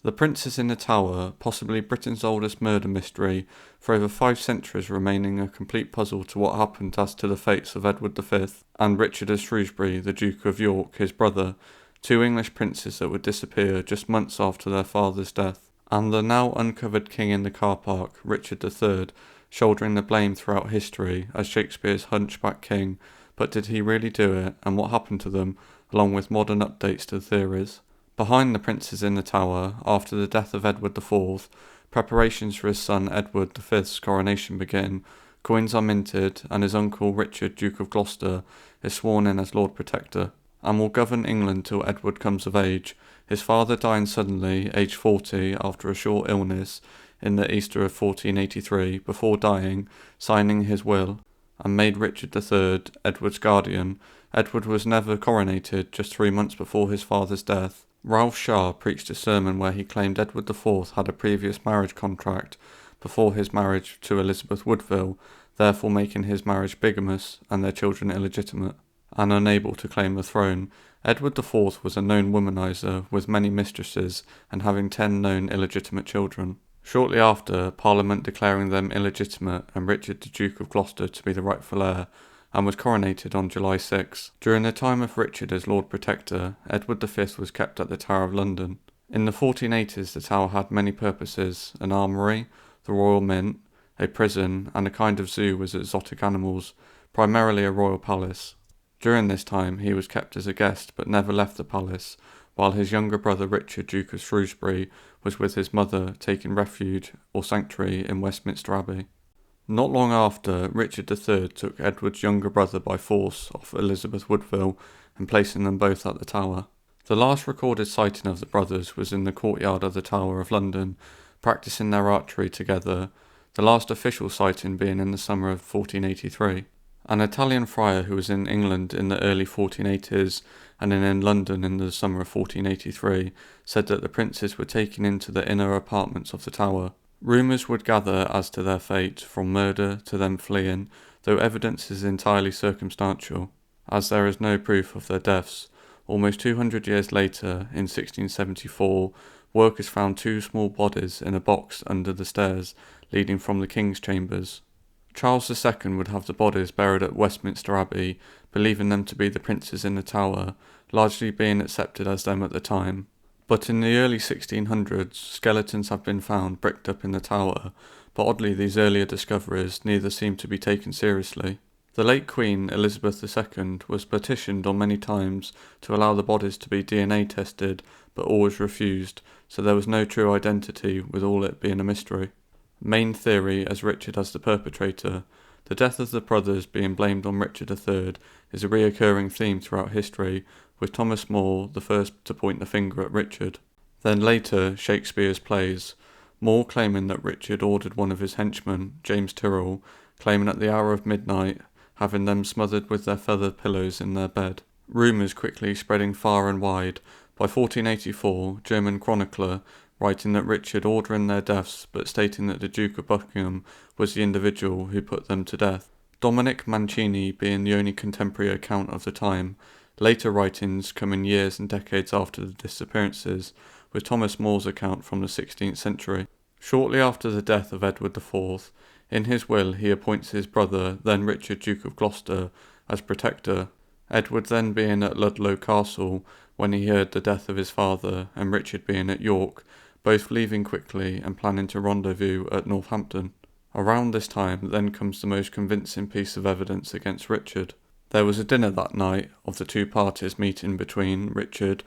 The Princes in the Tower, possibly Britain's oldest murder mystery, for over 5 centuries remaining a complete puzzle to what happened as to the fates of Edward V and Richard of Shrewsbury, the Duke of York, his brother, 2 English princes that would disappear just months after their father's death, and the now uncovered king in the car park, Richard III, shouldering the blame throughout history as Shakespeare's hunchback king. But did he really do it, and what happened to them, along with modern updates to the theories? Behind the Princes in the Tower, after the death of Edward IV, preparations for his son Edward V's coronation begin, coins are minted, and his uncle Richard, Duke of Gloucester, is sworn in as Lord Protector, and will govern England till Edward comes of age, his father dying suddenly, aged 40, after a short illness, in the Easter of 1483, before dying, signing his will, and made Richard III Edward's guardian. Edward was never coronated, just 3 months before his father's death. Ralph Shaw preached a sermon where he claimed Edward IV had a previous marriage contract before his marriage to Elizabeth Woodville, therefore making his marriage bigamous and their children illegitimate and unable to claim the throne. Edward IV was a known womanizer with many mistresses and having 10 known illegitimate children. Shortly after, Parliament declaring them illegitimate and Richard the Duke of Gloucester to be the rightful heir, and was coronated on July 6. During the time of Richard as Lord Protector, Edward V was kept at the Tower of London. In the 1480s the Tower had many purposes: an armoury, the Royal Mint, a prison, and a kind of zoo with exotic animals, primarily a royal palace. During this time he was kept as a guest but never left the palace, while his younger brother Richard, Duke of Shrewsbury, was with his mother, taking refuge or sanctuary in Westminster Abbey. Not long after, Richard III took Edward's younger brother by force off Elizabeth Woodville and placing them both at the Tower. The last recorded sighting of the brothers was in the courtyard of the Tower of London, practicing their archery together, the last official sighting being in the summer of 1483. An Italian friar who was in England in the early 1480s and in London in the summer of 1483 said that the princes were taken into the inner apartments of the Tower. Rumours would gather as to their fate, from murder to them fleeing, though evidence is entirely circumstantial, as there is no proof of their deaths. Almost 200 years later, in 1674, workers found 2 small bodies in a box under the stairs leading from the King's chambers. Charles II would have the bodies buried at Westminster Abbey, believing them to be the princes in the Tower, largely being accepted as them at the time. But in the early 1600s, skeletons have been found bricked up in the Tower, but oddly these earlier discoveries neither seem to be taken seriously. The late Queen, Elizabeth II, was petitioned on many times to allow the bodies to be DNA tested, but always refused, so there was no true identity, with all it being a mystery. Main theory as Richard as the perpetrator. The death of the brothers being blamed on Richard III is a reoccurring theme throughout history, with Thomas More the first to point the finger at Richard. Then later, Shakespeare's plays, More claiming that Richard ordered one of his henchmen, James Tyrrell, claiming at the hour of midnight, having them smothered with their feathered pillows in their bed. Rumours quickly spreading far and wide. By 1484, German chronicler, writing that Richard ordering their deaths but stating that the Duke of Buckingham was the individual who put them to death. Dominic Mancini being the only contemporary account of the time, later writings coming years and decades after the disappearances, with Thomas More's account from the 16th century. Shortly after the death of Edward IV, in his will he appoints his brother, then Richard, Duke of Gloucester, as protector, Edward then being at Ludlow Castle when he heard the death of his father, and Richard being at York, both leaving quickly and planning to rendezvous at Northampton. Around this time then comes the most convincing piece of evidence against Richard. There was a dinner that night of the 2 parties meeting between Richard,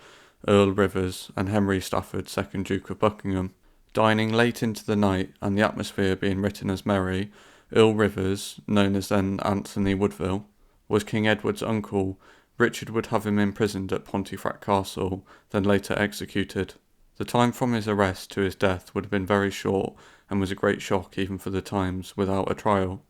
Earl Rivers, and Henry Stafford, 2nd Duke of Buckingham. Dining late into the night and the atmosphere being written as merry, Earl Rivers, known as then Anthony Woodville, was King Edward's uncle. Richard would have him imprisoned at Pontefract Castle, then later executed. The time from his arrest to his death would have been very short and was a great shock even for the times, without a trial.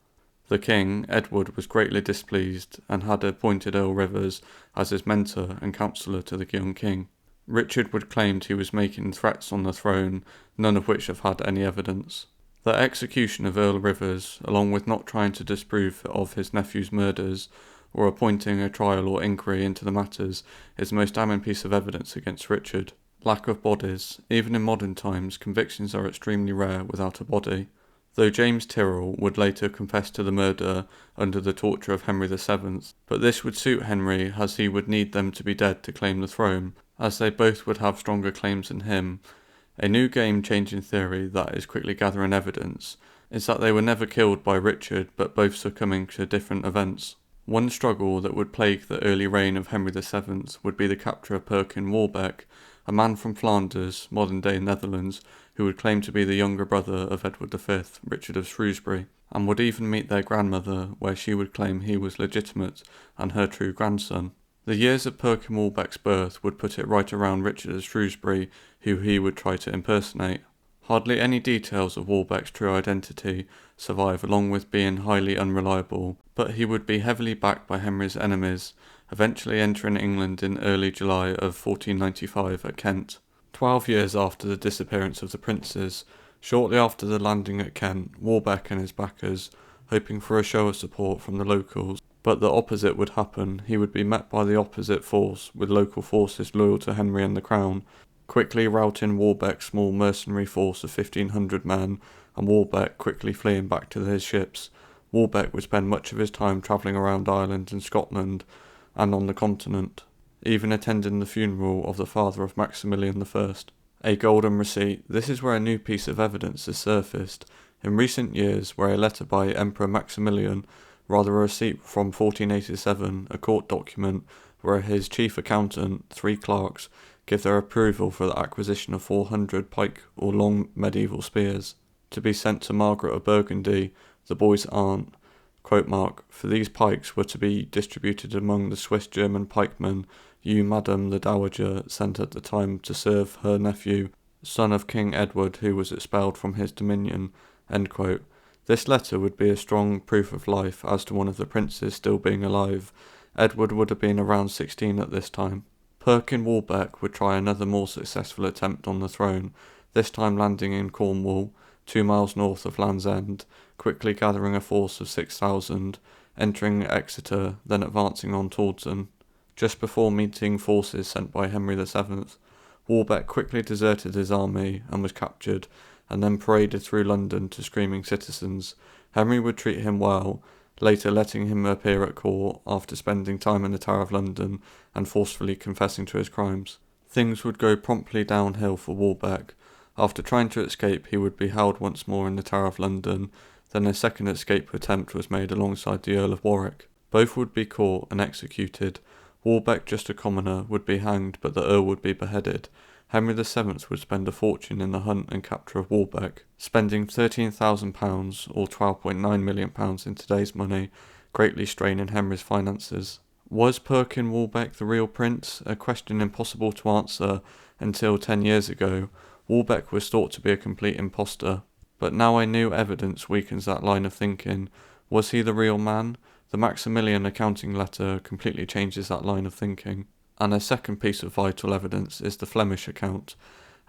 The king, Edward, was greatly displeased and had appointed Earl Rivers as his mentor and counsellor to the young king. Richard would claim he was making threats on the throne, none of which have had any evidence. The execution of Earl Rivers, along with not trying to disprove of his nephew's murders, or appointing a trial or inquiry into the matters, is the most damning piece of evidence against Richard. Lack of bodies. Even in modern times, convictions are extremely rare without a body. Though James Tyrrell would later confess to the murder under the torture of Henry VII, but this would suit Henry as he would need them to be dead to claim the throne, as they both would have stronger claims than him. A new game-changing theory that is quickly gathering evidence is that they were never killed by Richard, but both succumbing to different events. One struggle that would plague the early reign of Henry VII would be the capture of Perkin Warbeck, a man from Flanders, modern-day Netherlands, who would claim to be the younger brother of Edward V, Richard of Shrewsbury, and would even meet their grandmother, where she would claim he was legitimate and her true grandson. The years of Perkin Warbeck's birth would put it right around Richard of Shrewsbury, who he would try to impersonate. Hardly any details of Warbeck's true identity survive, along with being highly unreliable, but he would be heavily backed by Henry's enemies, eventually entering England in early July of 1495 at Kent. 12 years after the disappearance of the princes, shortly after the landing at Kent, Warbeck and his backers, hoping for a show of support from the locals, but the opposite would happen. He would be met by the opposite force, with local forces loyal to Henry and the crown, quickly routing Warbeck's small mercenary force of 1,500 men, and Warbeck quickly fleeing back to his ships. Warbeck would spend much of his time travelling around Ireland and Scotland, and on the continent, even attending the funeral of the father of Maximilian I. A golden receipt. This is where a new piece of evidence is surfaced. In recent years, where a letter by Emperor Maximilian, rather a receipt from 1487, a court document, where his chief accountant, 3 clerks, give their approval for the acquisition of 400 pike or long medieval spears, to be sent to Margaret of Burgundy, the boy's aunt. Quote mark, for these pikes were to be distributed among the Swiss German pikemen you, Madam the Dowager, sent at the time to serve her nephew, son of King Edward, who was expelled from his dominion. End quote. This letter would be a strong proof of life as to one of the princes still being alive. Edward would have been around 16 at this time. Perkin Warbeck would try another more successful attempt on the throne, this time landing in Cornwall, 2 miles north of Land's End, quickly gathering a force of 6,000, entering Exeter, then advancing on Towdson. Just before meeting forces sent by Henry VII, Warbeck quickly deserted his army and was captured, and then paraded through London to screaming citizens. Henry would treat him well, later letting him appear at court after spending time in the Tower of London and forcefully confessing to his crimes. Things would go promptly downhill for Warbeck. After trying to escape, he would be held once more in the Tower of London. Then a second escape attempt was made alongside the Earl of Warwick. Both would be caught and executed. Warbeck, just a commoner, would be hanged, but the Earl would be beheaded. Henry VII would spend a fortune in the hunt and capture of Warbeck, spending £13,000 or £12.9 million in today's money, greatly straining Henry's finances. Was Perkin Warbeck the real prince? A question impossible to answer until 10 years ago. Warbeck was thought to be a complete imposter, but now a new evidence weakens that line of thinking. Was he the real man? The Maximilian accounting letter completely changes that line of thinking. And a second piece of vital evidence is the Flemish account,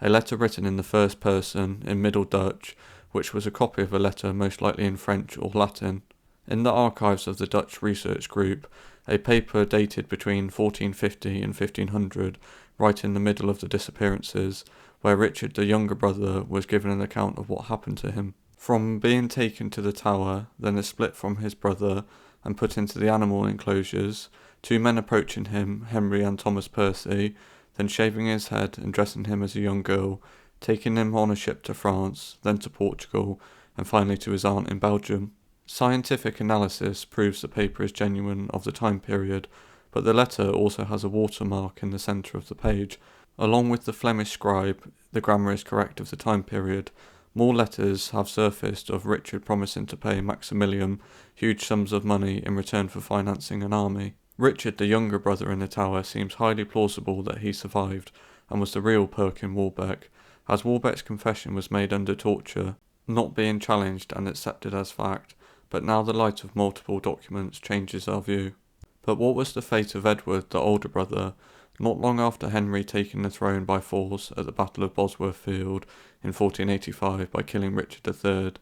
a letter written in the first person, in Middle Dutch, which was a copy of a letter most likely in French or Latin. In the archives of the Dutch Research Group, a paper dated between 1450 and 1500, right in the middle of the disappearances, where Richard, the younger brother, was given an account of what happened to him. From being taken to the Tower, then a split from his brother, and put into the animal enclosures, 2 men approaching him, Henry and Thomas Percy, then shaving his head and dressing him as a young girl, taking him on a ship to France, then to Portugal, and finally to his aunt in Belgium. Scientific analysis proves the paper is genuine of the time period, but the letter also has a watermark in the centre of the page. Along with the Flemish scribe, the grammar is correct of the time period. More letters have surfaced of Richard promising to pay Maximilian huge sums of money in return for financing an army. Richard, the younger brother in the Tower, seems highly plausible that he survived and was the real Perkin Warbeck, as Warbeck's confession was made under torture, not being challenged and accepted as fact, but now the light of multiple documents changes our view. But what was the fate of Edward, the older brother? Not long after Henry taking the throne by force at the Battle of Bosworth Field in 1485 by killing Richard III,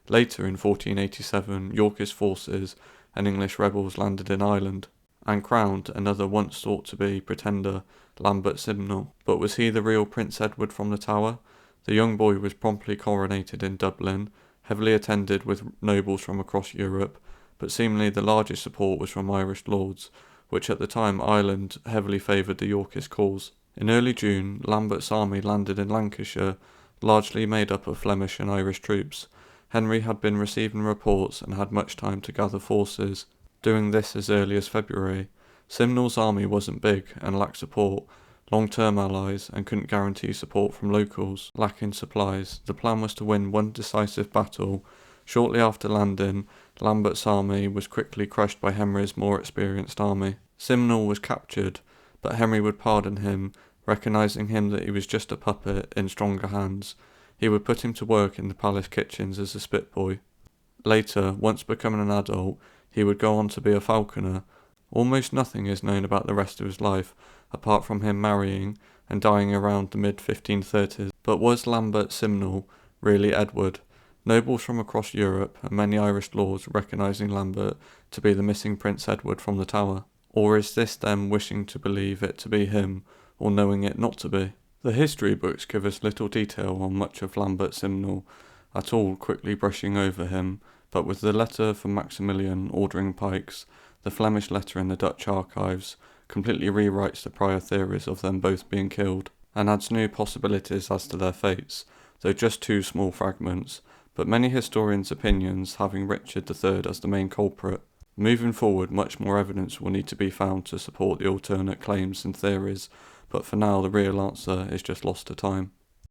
later in 1487 Yorkist forces and English rebels landed in Ireland. and crowned another once thought to be pretender, Lambert Simnel. But was he the real Prince Edward from the Tower? The young boy was promptly coronated in Dublin, heavily attended with nobles from across Europe, but seemingly the largest support was from Irish lords, which at the time Ireland heavily favoured the Yorkist cause. In early June, Lambert's army landed in Lancashire, largely made up of Flemish and Irish troops. Henry had been receiving reports and had much time to gather forces, doing this as early as February. Simnel's army wasn't big and lacked support, long-term allies, and couldn't guarantee support from locals, lacking supplies. The plan was to win one decisive battle. Shortly after landing, Lambert's army was quickly crushed by Henry's more experienced army. Simnel was captured, but Henry would pardon him, recognising him that he was just a puppet in stronger hands. He would put him to work in the palace kitchens as a spit boy. Later, once becoming an adult, he would go on to be a falconer. Almost nothing is known about the rest of his life, apart from him marrying and dying around the mid-1530s. But was Lambert Simnel really Edward? Nobles from across Europe and many Irish lords recognising Lambert to be the missing Prince Edward from the Tower? Or is this them wishing to believe it to be him, or knowing it not to be? The history books give us little detail on much of Lambert Simnel at all, quickly brushing over him, but with the letter from Maximilian ordering pikes, the Flemish letter in the Dutch archives, completely rewrites the prior theories of them both being killed, and adds new possibilities as to their fates, though just two small fragments, but many historians' opinions having Richard III as the main culprit. Moving forward, much more evidence will need to be found to support the alternate claims and theories, but for now the real answer is just lost to time.